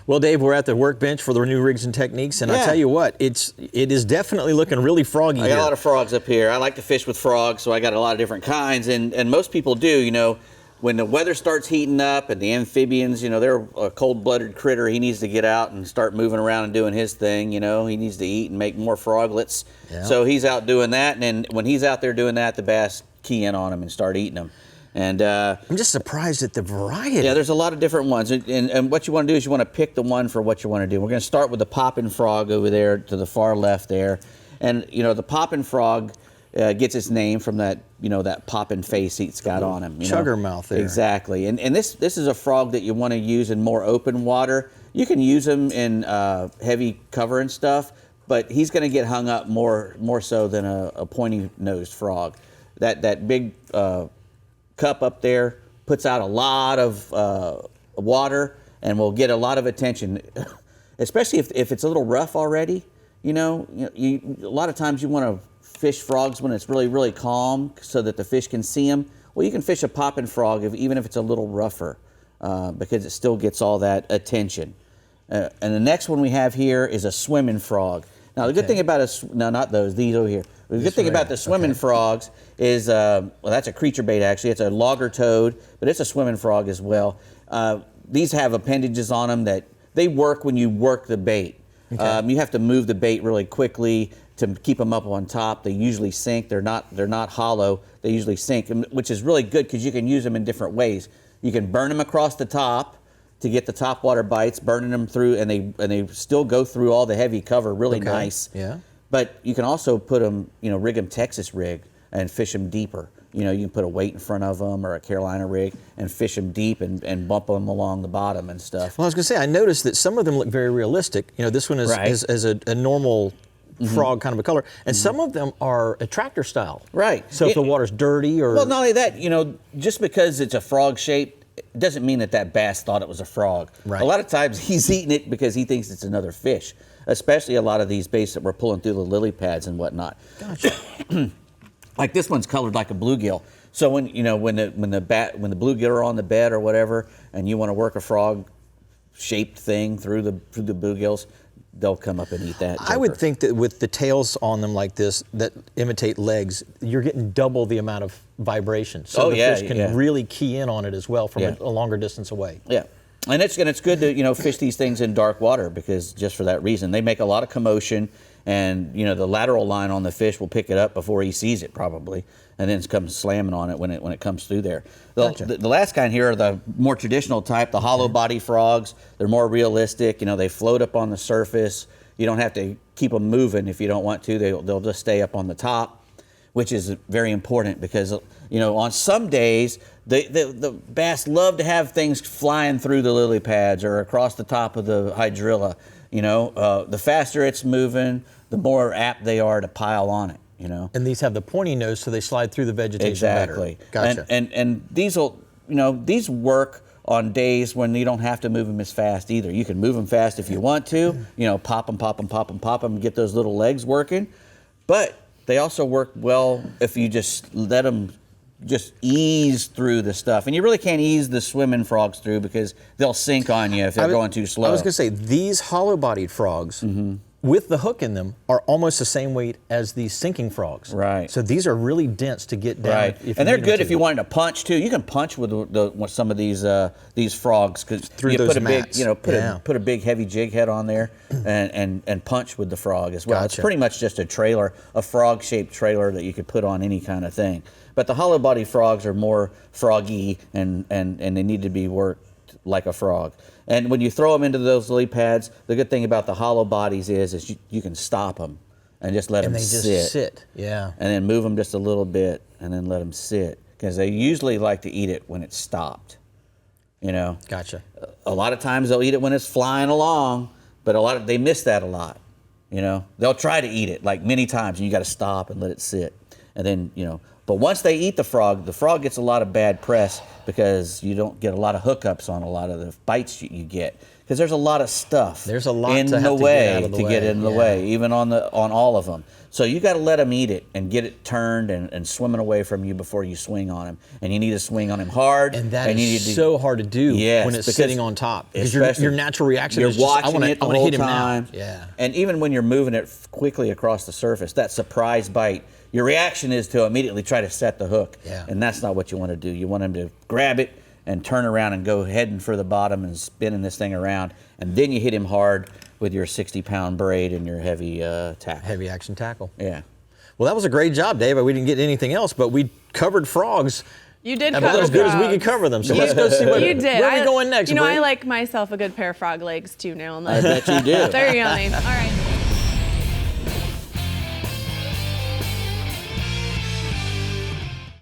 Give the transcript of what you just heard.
Well, Dave, we're at the workbench for the new rigs and techniques, and I tell you what, it is definitely looking really froggy I got a lot of frogs up here. I like to fish with frogs, so I got a lot of different kinds, and most people do, you know, when the weather starts heating up and the amphibians, you know, they're a cold-blooded critter. He needs to get out and start moving around and doing his thing, you know. He needs to eat and make more froglets. Yeah. So he's out doing that, and then when he's out there doing that, the bass key in on him and start eating them. And I'm just surprised at the variety. Yeah, there's a lot of different ones. And what you want to do is you want to pick the one for what you want to do. We're going to start with the popping frog over there to the far left there. And, you know, the popping frog gets its name from that, you know, that popping face he's got on him. Chugger mouth there. Exactly. And this is a frog that you want to use in more open water. You can use him in heavy cover and stuff, but he's going to get hung up more so than a pointy-nosed frog. That big cup up there puts out a lot of water and will get a lot of attention, especially if it's a little rough already. You know, a lot of times you want to fish frogs when it's really, really calm so that the fish can see them. Well, you can fish a popping frog even if it's a little rougher because it still gets all that attention. And the next one we have here is a swimming frog. Now, the good thing about not those, these over here. The good thing about the swimming frogs is, well, that's a creature bait actually. It's a logger toad, but it's a swimming frog as well. These have appendages on them that they work when you work the bait. You have to move the bait really quickly to keep them up on top. They usually sink. They're not hollow. They usually sink, which is really good because you can use them in different ways. You can burn them across the top to get the top water bites, burning them through, and they still go through all the heavy cover really nice. Yeah. But you can also put them, you know, rig them Texas rig and fish them deeper. You know, you can put a weight in front of them or a Carolina rig and fish them deep and bump them along the bottom and stuff. Well, I was going to say, I noticed that some of them look very realistic. You know, this one is a normal frog kind of a color, and some of them are attractor style. Right. So if the water's dirty or... Well, not only that, you know, just because it's a frog shape doesn't mean that bass thought it was a frog. Right. A lot of times he's eating it because he thinks it's another fish, especially a lot of these baits that we're pulling through the lily pads and whatnot. Gotcha. Like this one's colored like a bluegill. So when the bluegill are on the bed or whatever, and you want to work a frog shaped thing through the bluegills, they'll come up and eat that joker. I would think that with the tails on them like this that imitate legs, you're getting double the amount of vibration. So the fish can really key in on it as well from a longer distance away. Yeah. And it's good to, you know, fish these things in dark water because just for that reason. They make a lot of commotion, and, you know, the lateral line on the fish will pick it up before he sees it probably, and then it comes slamming on it when it comes through there. The last kind here are the more traditional type, the hollow body frogs. They're more realistic. You know, they float up on the surface. You don't have to keep them moving if you don't want to. They'll just stay up on the top, which is very important because, you know, on some days, the bass love to have things flying through the lily pads or across the top of the hydrilla. You know, the faster it's moving, the more apt they are to pile on it, you know. And these have the pointy nose, so they slide through the vegetation better. Gotcha. And these work on days when you don't have to move them as fast either. You can move them fast if you want to, you know, pop them, get those little legs working. But they also work well if you just let them just ease through the stuff. And you really can't ease the swimming frogs through because they'll sink on you if they're going too slow. I was going to say, these hollow-bodied frogs with the hook in them are almost the same weight as these sinking frogs. Right. So these are really dense to get down. Right. And they're good if you wanted to punch too. You can punch with some of these frogs because you those put a mats. put a big heavy jig head on there and punch with the frog as well. Gotcha. It's pretty much just a frog-shaped trailer that you could put on any kind of thing. But the hollow body frogs are more froggy and they need to be worked like a frog. And when you throw them into those lily pads, the good thing about the hollow bodies is you can stop them and just let them sit. And they just sit, yeah. And then move them just a little bit and then let them sit because they usually like to eat it when it's stopped, you know. Gotcha. A lot of times they'll eat it when it's flying along, but they miss that a lot, you know. They'll try to eat it like many times and you got to stop and let it sit. And then, you know, But once they eat the frog gets a lot of bad press because you don't get a lot of hookups on a lot of the bites you get. Because there's a lot of stuff there's a lot in to the way to get in the way, even on all of them. So you got to let him eat it and get it turned and swimming away from you before you swing on him. And you need to swing on him hard. And that is so hard to do when it's sitting on top. Because your natural reaction is just, I want to hit him now. Yeah. And even when you're moving it quickly across the surface, that surprise bite, your reaction is to immediately try to set the hook. Yeah. And that's not what you want to do. You want him to grab it and turn around and go heading for the bottom and spinning this thing around. And then you hit him hard with your 60-pound braid and your heavy tackle. Heavy action tackle. Yeah. Well, that was a great job, Dave. We didn't get anything else, but we covered frogs. You did about cover as good frogs. as we could cover them. So let's go see You did. Where are we going next, You know, Brie? I like myself a good pair of frog legs too now and I then. bet you do. They're yummy. All right.